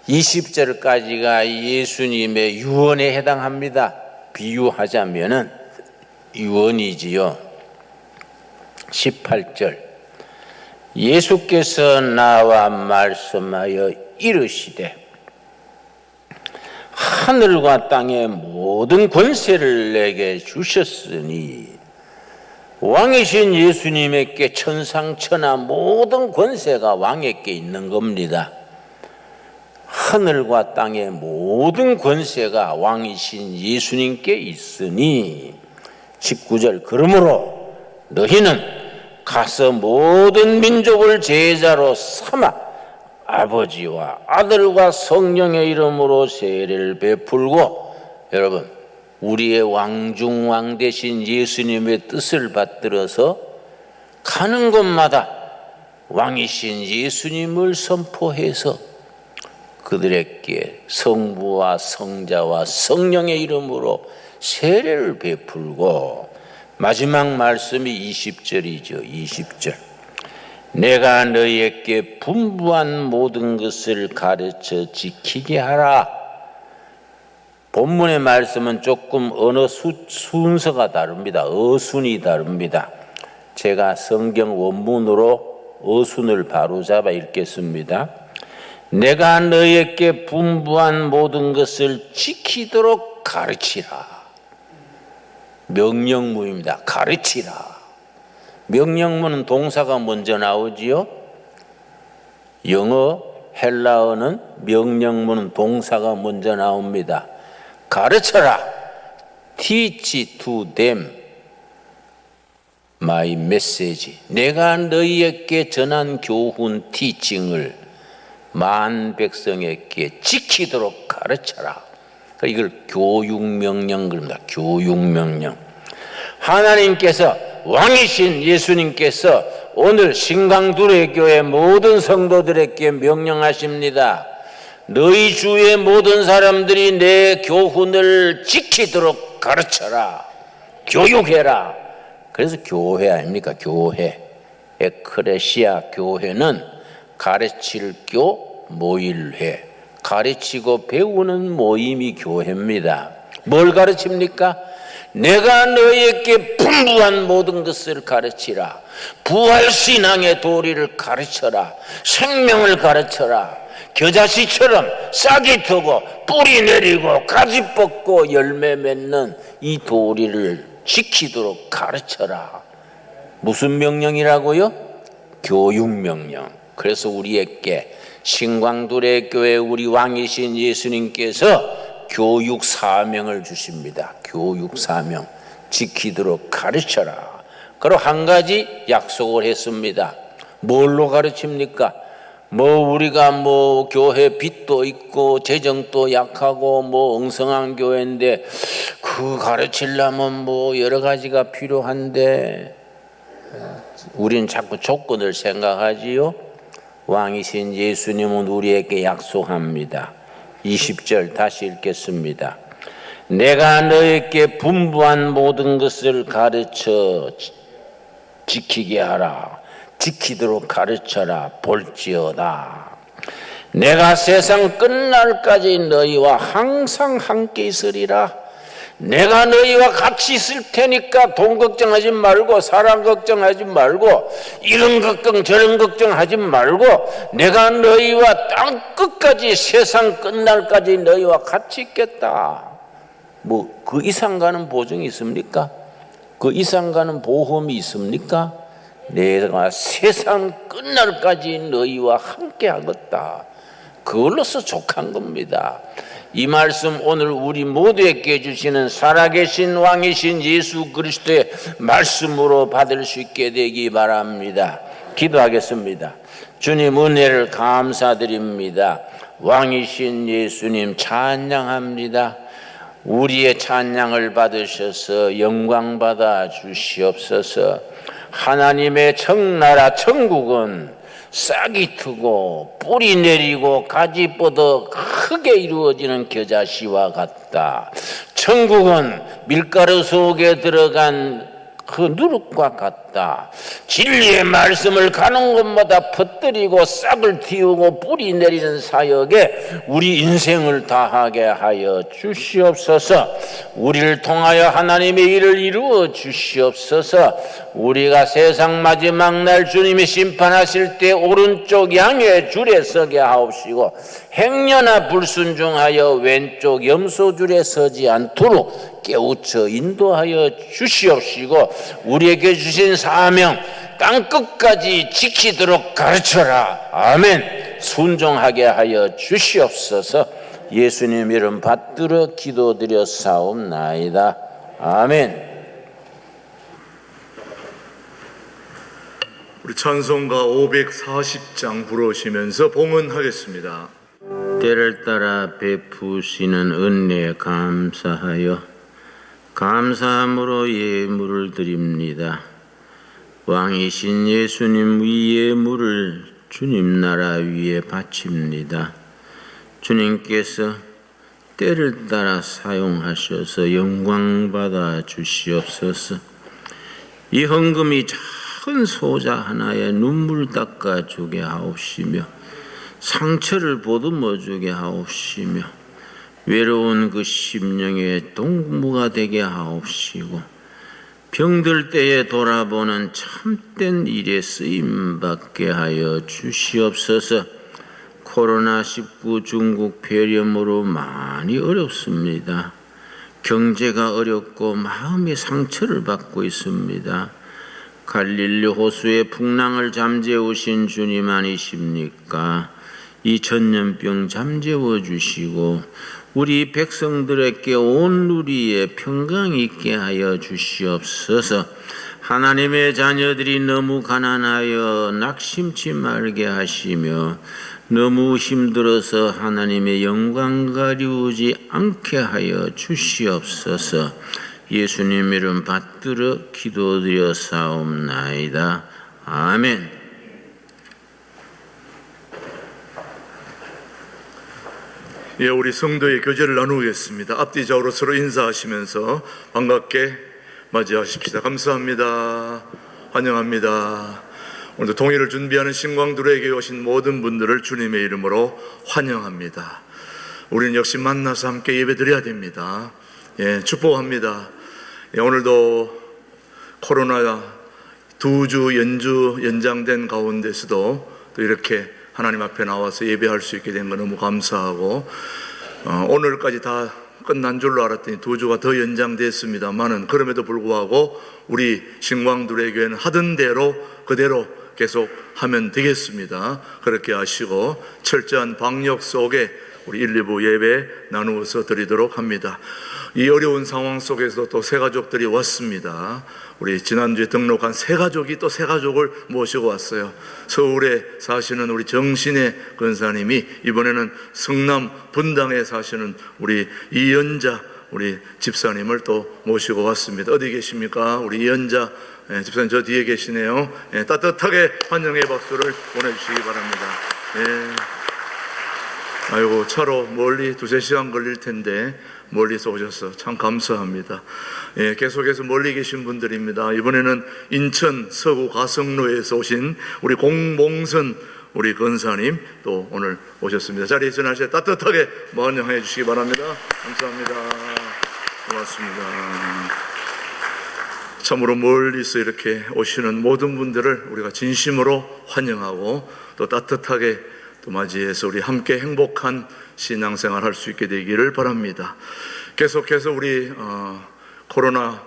20절까지가 예수님의 유언에 해당합니다. 비유하자면은 유언이지요. 18절. 예수께서 나와 말씀하여 이르시되 하늘과 땅의 모든 권세를 내게 주셨으니 왕이신 예수님에게 천상천하 모든 권세가 왕에게 있는 겁니다. 하늘과 땅의 모든 권세가 왕이신 예수님께 있으니 19절 그러므로 너희는 가서 모든 민족을 제자로 삼아 아버지와 아들과 성령의 이름으로 세례를 베풀고 여러분 우리의 왕중왕 되신 예수님의 뜻을 받들어서 가는 곳마다 왕이신 예수님을 선포해서 그들에게 성부와 성자와 성령의 이름으로 세례를 베풀고 마지막 말씀이 20절이죠. 20절. 내가 너희에게 분부한 모든 것을 가르쳐 지키게 하라. 본문의 말씀은 조금 언어 순서가 다릅니다. 어순이 다릅니다. 제가 성경 원문으로 어순을 바로잡아 읽겠습니다. 내가 너희에게 분부한 모든 것을 지키도록 가르치라. 명령문입니다. 가르치라. 명령문은 동사가 먼저 나오지요. 영어, 헬라어는 명령문은 동사가 먼저 나옵니다. 가르쳐라. Teach to them my message. 내가 너희에게 전한 교훈 티칭을 만 백성에게 지키도록 가르쳐라. 이걸 교육명령 그럽니다. 교육명령. 하나님께서 왕이신 예수님께서 오늘 신강두레교회 모든 성도들에게 명령하십니다. 너희 주의 모든 사람들이 내 교훈을 지키도록 가르쳐라. 교육해라. 그래서 교회 아닙니까? 교회. 에크레시아 교회는 가르칠 교 모일회. 가르치고 배우는 모임이 교회입니다. 뭘 가르칩니까? 내가 너희에게 풍부한 모든 것을 가르치라. 부활신앙의 도리를 가르쳐라. 생명을 가르쳐라. 겨자씨처럼 싹이 트고 뿌리 내리고 가지 뻗고 열매 맺는 이 도리를 지키도록 가르쳐라. 무슨 명령이라고요? 교육명령. 그래서 우리에게 신광두레교회 우리 왕이신 예수님께서 교육 사명을 주십니다. 교육 사명. 지키도록 가르쳐라. 그리고 한 가지 약속을 했습니다. 뭘로 가르칩니까? 우리가 교회 빚도 있고 재정도 약하고 엉성한 교회인데 그 가르치려면 여러 가지가 필요한데 우리는 자꾸 조건을 생각하지요. 왕이신 예수님은 우리에게 약속합니다. 20절 다시 읽겠습니다. 내가 너에게 분부한 모든 것을 가르쳐 지키게 하라. 지키도록 가르쳐라. 볼지어다. 내가 세상 끝날까지 너희와 항상 함께 있으리라. 내가 너희와 같이 있을 테니까 돈 걱정하지 말고 사람 걱정하지 말고 이런 걱정 저런 걱정하지 말고 내가 너희와 땅 끝까지 세상 끝날까지 너희와 같이 있겠다. 그 이상 가는 보증이 있습니까? 그 이상 가는 보험이 있습니까? 내가 세상 끝날까지 너희와 함께 하겠다. 그걸로서 족한 겁니다. 이 말씀 오늘 우리 모두에게 주시는 살아계신 왕이신 예수 그리스도의 말씀으로 받을 수 있게 되기 바랍니다. 기도하겠습니다. 주님 은혜를 감사드립니다. 왕이신 예수님 찬양합니다. 우리의 찬양을 받으셔서 영광 받아 주시옵소서. 하나님의 청나라 천국은 싹이 트고 뿌리 내리고 가지 뻗어 크게 이루어지는 겨자씨와 같다. 천국은 밀가루 속에 들어간 그 누룩과 같다. 진리의 말씀을 가는 곳마다 퍼뜨리고 싹을 틔우고 뿌리 내리는 사역에 우리 인생을 다하게 하여 주시옵소서. 우리를 통하여 하나님의 일을 이루어 주시옵소서. 우리가 세상 마지막 날 주님이 심판하실 때 오른쪽 양의 줄에 서게 하옵시고 행여나 불순종하여 왼쪽 염소줄에 서지 않도록 깨우쳐 인도하여 주시옵시고 우리에게 주신 사명 땅끝까지 지키도록 가르쳐라. 아멘. 순종하게 하여 주시옵소서. 예수님 이름 받들어 기도드려 사옵나이다. 아멘. 우리 찬송가 540장 부르시면서 봉헌하겠습니다. 때를 따라 베푸시는 은혜에 감사하여 감사함으로 예물을 드립니다. 왕이신 예수님 위 예물을 주님 나라 위에 바칩니다. 주님께서 때를 따라 사용하셔서 영광 받아 주시옵소서. 이 헌금이 작은 소자 하나에 눈물 닦아 주게 하옵시며 상처를 보듬어 주게 하옵시며 외로운 그 심령의 동무가 되게 하옵시고 병들 때에 돌아보는 참된 일에 쓰임받게 하여 주시옵소서. 코로나19 중국 폐렴으로 많이 어렵습니다. 경제가 어렵고 마음의 상처를 받고 있습니다. 갈릴리 호수의 풍랑을 잠재우신 주님 아니십니까? 이 전염병 잠재워 주시고 우리 백성들에게 온 누리에 평강이 있게 하여 주시옵소서. 하나님의 자녀들이 너무 가난하여 낙심치 말게 하시며 너무 힘들어서 하나님의 영광 가리우지 않게 하여 주시옵소서. 예수님 이름 받들어 기도드려 사옵나이다. 아멘. 우리 성도의 교제를 나누겠습니다. 앞뒤 좌우로 서로 인사하시면서 반갑게 맞이하십시다. 감사합니다. 환영합니다. 오늘도 동의를 준비하는 신광두레교회 오신 모든 분들을 주님의 이름으로 환영합니다. 우리는 역시 만나서 함께 예배드려야 됩니다. 축복합니다. 오늘도 코로나 2주 연장된 가운데서도 또 이렇게 하나님 앞에 나와서 예배할 수 있게 된 거 너무 감사하고, 오늘까지 다 끝난 줄로 알았더니 2주가 더 연장됐습니다만은, 그럼에도 불구하고 우리 신광두레교회는 하던 대로 그대로 계속 하면 되겠습니다. 그렇게 하시고 철저한 방역 속에 우리 1, 2부 예배 나누어서 드리도록 합니다. 이 어려운 상황 속에서 또 새 가족들이 왔습니다. 우리 지난주에 등록한 새 가족이 또 새 가족을 모시고 왔어요. 서울에 사시는 우리 정신의 권사님이 이번에는 성남 분당에 사시는 우리 이연자 우리 집사님을 또 모시고 왔습니다. 어디 계십니까? 우리 이연자 집사님 저 뒤에 계시네요. 따뜻하게 환영의 박수를 보내주시기 바랍니다. 아이고, 차로 멀리 2-3시간 걸릴 텐데 멀리서 오셔서 참 감사합니다. 계속해서 멀리 계신 분들입니다. 이번에는 인천 서구 가성로에서 오신 우리 공봉선 우리 권사님 또 오늘 오셨습니다. 자리에 전하시에 따뜻하게 환영해 주시기 바랍니다. 감사합니다. 고맙습니다. 참으로 멀리서 이렇게 오시는 모든 분들을 우리가 진심으로 환영하고 또 따뜻하게 또 맞이해서 우리 함께 행복한 신앙생활 할 수 있게 되기를 바랍니다. 계속해서 우리 코로나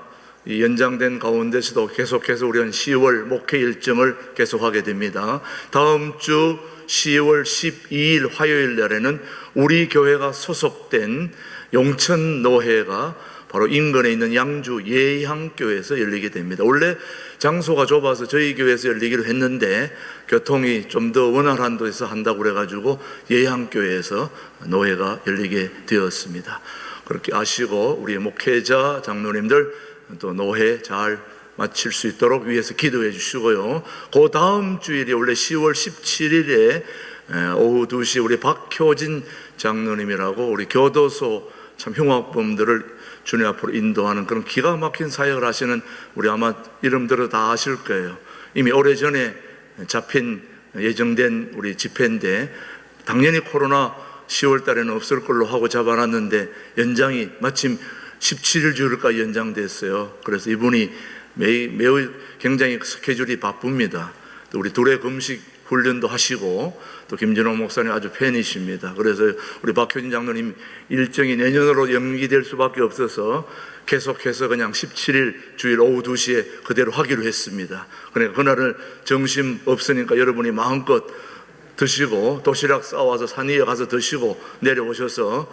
연장된 가운데서도 계속해서 우리는 10월 목회 일정을 계속하게 됩니다. 다음 주 10월 12일 화요일 날에는 우리 교회가 소속된 용천노회가 바로 인근에 있는 양주 예향교회에서 열리게 됩니다. 원래 장소가 좁아서 저희 교회에서 열리기로 했는데 교통이 좀 더 원활한 데서 한다고 그래가지고 예향교회에서 노회가 열리게 되었습니다. 그렇게 아시고 우리 목회자 장로님들 또 노회 잘 마칠 수 있도록 위해서 기도해 주시고요. 그 다음 주일이 원래 10월 17일에 오후 2시 우리 박효진 장로님이라고 우리 교도소 참 흉악범들을 주님 앞으로 인도하는 그런 기가 막힌 사역을 하시는, 우리 아마 이름 들어 다 아실 거예요. 이미 오래전에 잡힌 예정된 우리 집회인데 당연히 코로나 10월 달에는 없을 걸로 하고 잡아놨는데 연장이 마침 17일 주일까지 연장됐어요. 그래서 이분이 매우 굉장히 스케줄이 바쁩니다. 또 우리 둘의 금식 훈련도 하시고 또 김진호 목사님 아주 팬이십니다. 그래서 우리 박효진 장로님 일정이 내년으로 연기될 수밖에 없어서 계속해서 그냥 17일 주일 오후 2시에 그대로 하기로 했습니다. 그러니까 그날은 점심 없으니까 여러분이 마음껏 드시고 도시락 싸와서 산 위에 가서 드시고 내려오셔서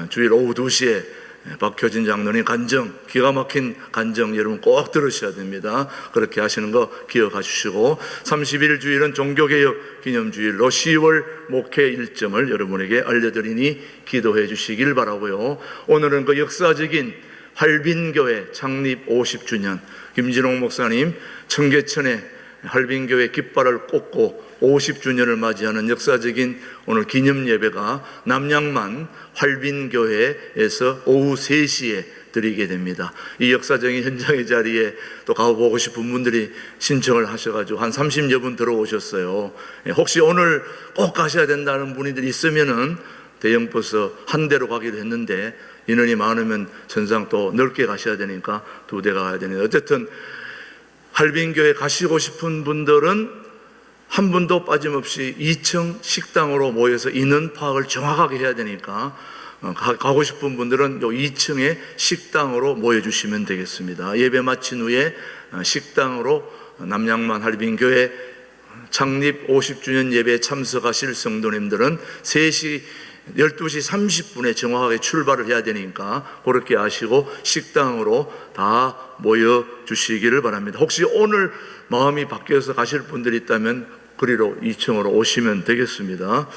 주일 오후 2시에 박효진 장로님 간증, 기가 막힌 간증 여러분 꼭 들으셔야 됩니다. 그렇게 하시는 거 기억하시고 30일 주일은 종교개혁 기념주일로 10월 목회 일정을 여러분에게 알려드리니 기도해 주시길 바라고요. 오늘은 그 역사적인 할빈교회 창립 50주년 김진홍 목사님 청계천에 할빈교회 깃발을 꽂고 50주년을 맞이하는 역사적인 오늘 기념 예배가 남양만 활빈교회에서 오후 3시에 드리게 됩니다. 이 역사적인 현장의 자리에 또 가보고 싶은 분들이 신청을 하셔가지고 한 30여 분 들어오셨어요. 혹시 오늘 꼭 가셔야 된다는 분들이 있으면은 대형버스 한 대로 가기로 했는데 인원이 많으면 전상 또 넓게 가셔야 되니까 2대 가야 되는데, 어쨌든 할빈교회 가시고 싶은 분들은 한 분도 빠짐없이 2층 식당으로 모여서 인원 파악을 정확하게 해야 되니까 가고 싶은 분들은 요 2층에 식당으로 모여주시면 되겠습니다. 예배 마친 후에 식당으로 남양만 할빈교회 창립 50주년 예배에 참석하실 성도님들은 12시 30분에 정확하게 출발을 해야 되니까 그렇게 아시고 식당으로 다 모여주시기를 바랍니다. 혹시 오늘 마음이 바뀌어서 가실 분들이 있다면 그리로 2층으로 오시면 되겠습니다.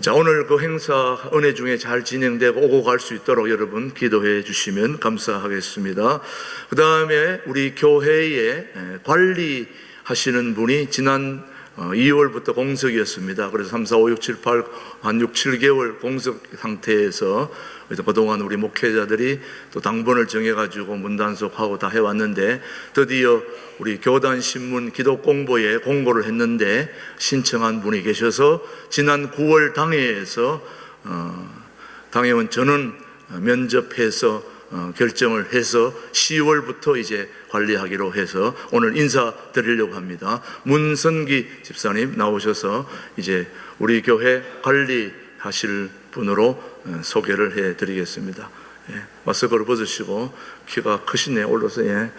자, 오늘 그 행사 은혜 중에 잘 진행되고 오고 갈 수 있도록 여러분 기도해 주시면 감사하겠습니다. 그 다음에 우리 교회에 관리하시는 분이 지난 2월부터 공석이었습니다. 그래서 3, 4, 5, 6, 7, 8, 한 6, 7개월 공석 상태에서 그동안 우리 목회자들이 또 당번을 정해가지고 문단속하고 다 해왔는데, 드디어 우리 교단신문 기독공보에 공고를 했는데 신청한 분이 계셔서 지난 9월 당회에서 당회원 전원 면접해서 결정을 해서 10월부터 이제 관리하기로 해서 오늘 인사드리려고 합니다. 문선기 집사님 나오셔서 이제 우리 교회 관리하실 분으로 소개를 해드리겠습니다. 예, 마스크를 벗으시고 키가 크시네요. 올라서. 예.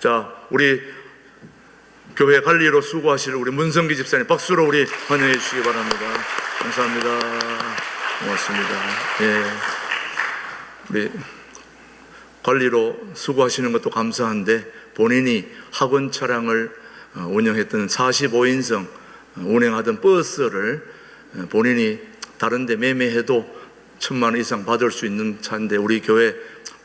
자, 우리 교회 관리로 수고하실 우리 문선기 집사님 박수로 우리 환영해 주시기 바랍니다. 감사합니다. 고맙습니다. 예. 우리 관리로 수고하시는 것도 감사한데 본인이 학원 차량을 운영했던 45인승 운행하던 버스를 본인이 다른 데 매매해도 1,000만 원 이상 받을 수 있는 차인데 우리 교회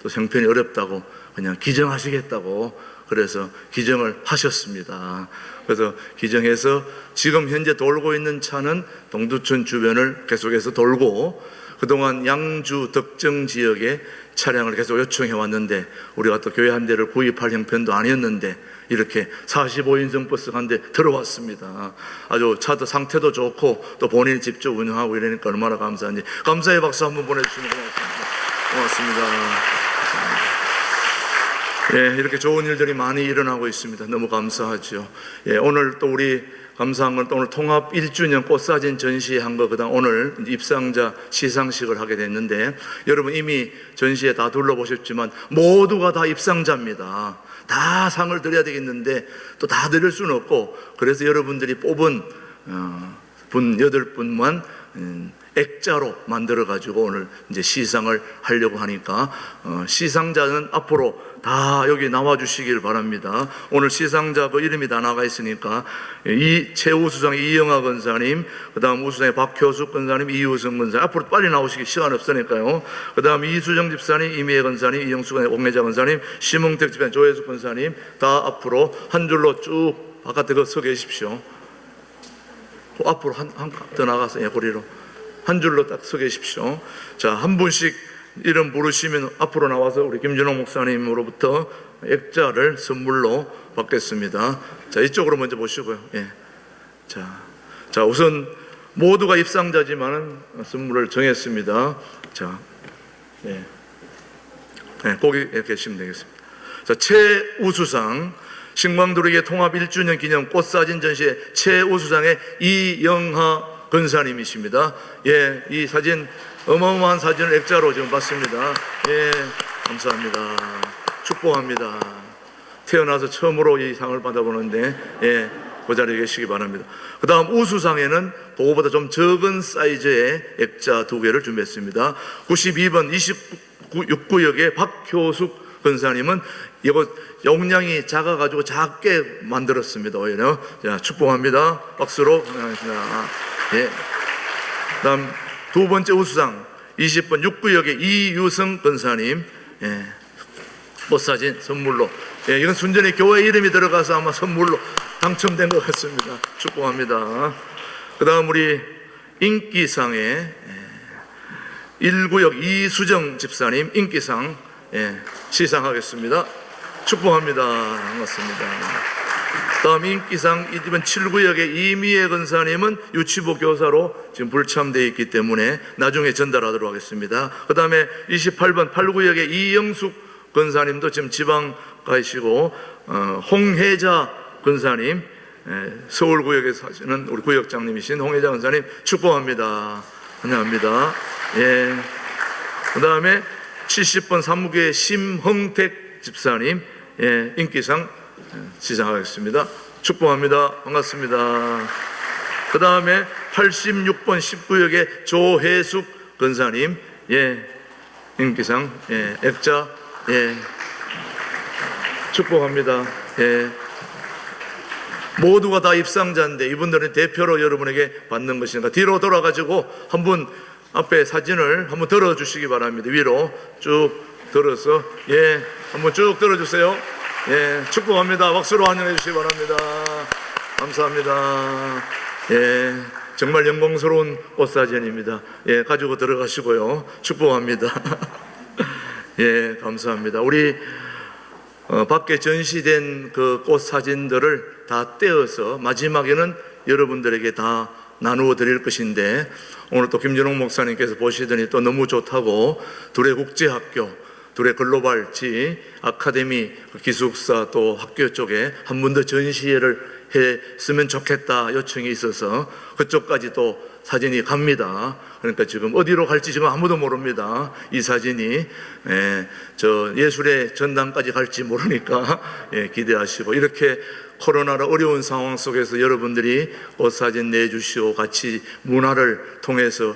또 형편이 어렵다고 그냥 기증하시겠다고 그래서 기증을 하셨습니다. 그래서 기증해서 지금 현재 돌고 있는 차는 동두천 주변을 계속해서 돌고, 그동안 양주 덕정 지역에 차량을 계속 요청해 왔는데 우리가 또 교회 한 대를 구입할 형편도 아니었는데 이렇게 45인승 버스 한 대 들어왔습니다. 아주 차도 상태도 좋고 또 본인이 직접 운영하고 이러니까 얼마나 감사한지, 감사의 박수 한번 보내주시면 고맙습니다. 고맙습니다. 예, 이렇게 좋은 일들이 많이 일어나고 있습니다. 너무 감사하죠. 예, 오늘 또 우리 감사한 건 또 오늘 통합 1주년 꽃사진 전시한 거, 그다음 오늘 입상자 시상식을 하게 됐는데, 여러분 이미 전시회 다 둘러보셨지만 모두가 다 입상자입니다. 다 상을 드려야 되겠는데 또 다 드릴 수는 없고, 그래서 여러분들이 뽑은 분 8분만 액자로 만들어 가지고 오늘 이제 시상을 하려고 하니까 시상자는 앞으로 다 여기 나와 주시길 바랍니다. 오늘 시상자 그 이름이 다 나가 있으니까 이 최우수상 이영하 권사님, 그다음 우수상의 박효숙 권사님, 이우성 권사님 앞으로 빨리 나오시기 시간 없으니까요. 그다음 이수정 집사님, 이미애 권사님, 이영수 권사님, 옥매자 권사님, 심흥택 집사님, 조혜숙 권사님 다 앞으로 한 줄로 쭉 바깥에 서 계십시오. 앞으로 한 더 나가서 고리로 한 줄로 딱 서 계십시오. 자, 한 분씩 이름 부르시면 앞으로 나와서 우리 김준호 목사님으로부터 액자를 선물로 받겠습니다. 자, 이쪽으로 먼저 보시고요. 예. 자, 우선 모두가 입상자지만은 선물을 정했습니다. 자, 예. 네, 거기 계시면 되겠습니다. 자, 최우수상 신광도로의 통합 1주년 기념 꽃사진 전시회 최우수상의 이영하 권사님이십니다. 예, 이 사진 어마어마한 사진을 액자로 지금 받습니다. 예, 감사합니다. 축복합니다. 태어나서 처음으로 이 상을 받아보는데, 예, 그 자리에 계시기 바랍니다. 그 다음 우수상에는 그거보다 좀 적은 사이즈의 액자 2개를 준비했습니다. 92번 26구역의 박효숙 권사님은 이거 용량이 작아가지고 작게 만들었습니다. 오히려. 자, 축복합니다. 박수로 감사합니다. 예. 다음 두 번째 우수상 20번 6구역의 이유성 권사님, 예, 꽃사진 선물로. 예, 이건 순전히 교회 이름이 들어가서 아마 선물로 당첨된 것 같습니다. 축복합니다. 그 다음 우리 인기상의 1구역 이수정 집사님 인기상, 예, 시상하겠습니다. 축복합니다. 반갑습니다. 다음 인기상 이번 7구역의 이미애 권사님은 유치부 교사로 지금 불참되어 있기 때문에 나중에 전달하도록 하겠습니다. 그 다음에 28번 8구역의 이영숙 권사님도 지금 지방 가시고, 홍혜자 권사님, 서울구역에 사시는 우리 구역장님이신 홍혜자 권사님 축복합니다. 환영합니다. 예. 그 다음에 70번 3구역의 심흥택 집사님, 예, 인기상 시상하겠습니다. 축복합니다. 반갑습니다. 그 다음에 86번 19역의 조혜숙 권사님, 예, 인기상, 예, 액자, 예, 축복합니다. 예. 모두가 다 입상자인데 이분들은 대표로 여러분에게 받는 것이니까 뒤로 돌아가지고 한 분 앞에 사진을 한번 들어주시기 바랍니다. 위로 쭉 들어서, 예, 한번 쭉 들어주세요. 예, 축복합니다. 박수로 환영해 주시기 바랍니다. 감사합니다. 예, 정말 영광스러운 꽃사진입니다. 예, 가지고 들어가시고요. 축복합니다. 예, 감사합니다. 우리 밖에 전시된 그 꽃사진들을 다 떼어서 마지막에는 여러분들에게 다 나누어 드릴 것인데, 오늘 또 김준홍 목사님께서 보시더니 또 너무 좋다고 둘의 국제학교, 둘의 글로벌지 아카데미 기숙사 또 학교 쪽에 한 번 더 전시회를 했으면 좋겠다 요청이 있어서 그쪽까지 또 사진이 갑니다. 그러니까 지금 어디로 갈지 지금 아무도 모릅니다. 이 사진이 저 예술의 전당까지 갈지 모르니까 기대하시고, 이렇게 코로나로 어려운 상황 속에서 여러분들이 꽃사진 내주시고 같이 문화를 통해서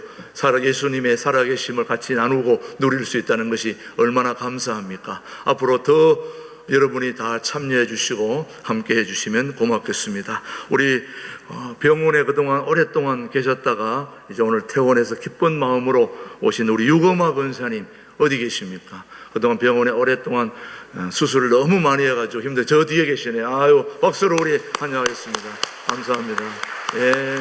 예수님의 살아계심을 같이 나누고 누릴 수 있다는 것이 얼마나 감사합니까? 앞으로 더 여러분이 다 참여해 주시고 함께 해 주시면 고맙겠습니다. 우리 병원에 그동안 오랫동안 계셨다가 이제 오늘 퇴원해서 기쁜 마음으로 오신 우리 유거마 권사님 어디 계십니까? 그동안 병원에 오랫동안 수술을 너무 많이 해가지고 힘들어. 저 뒤에 계시네요. 아유, 박수로 우리 환영하겠습니다. 감사합니다. 예.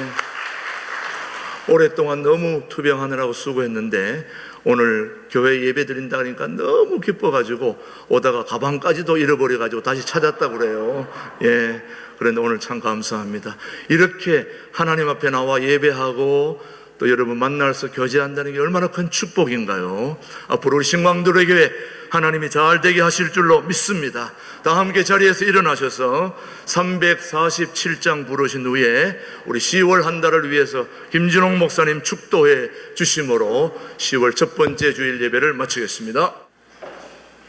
오랫동안 너무 투병하느라고 수고했는데 오늘 교회 예배 드린다 그러니까 너무 기뻐가지고 오다가 가방까지도 잃어버려가지고 다시 찾았다고 그래요. 예. 그런데 오늘 참 감사합니다. 이렇게 하나님 앞에 나와 예배하고 또 여러분 만나서 교제한다는 게 얼마나 큰 축복인가요? 앞으로 우리 신광들의 교회 하나님이 잘 되게 하실 줄로 믿습니다. 다 함께 자리에서 일어나셔서 347장 부르신 후에 우리 10월 한 달을 위해서 김진홍 목사님 축도해 주심으로 10월 첫 번째 주일 예배를 마치겠습니다.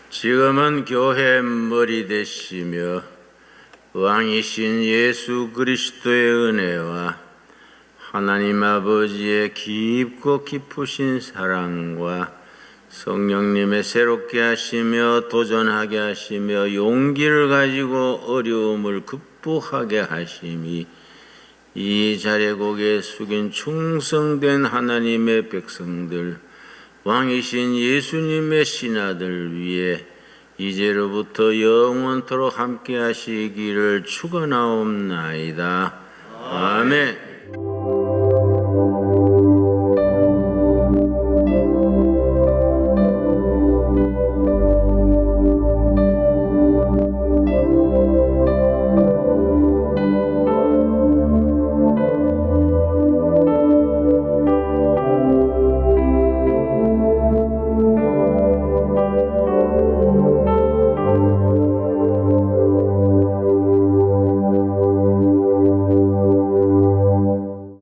지금은 교회 머리 되시며 왕이신 예수 그리스도의 은혜와 하나님 아버지의 깊고 깊으신 사랑과 성령님의 새롭게 하시며 도전하게 하시며 용기를 가지고 어려움을 극복하게 하심이 이 자리에 고개 숙인 충성된 하나님의 백성들, 왕이신 예수님의 신하들 위해 이제로부터 영원토록 함께 하시기를 축원하옵나이다. 아멘.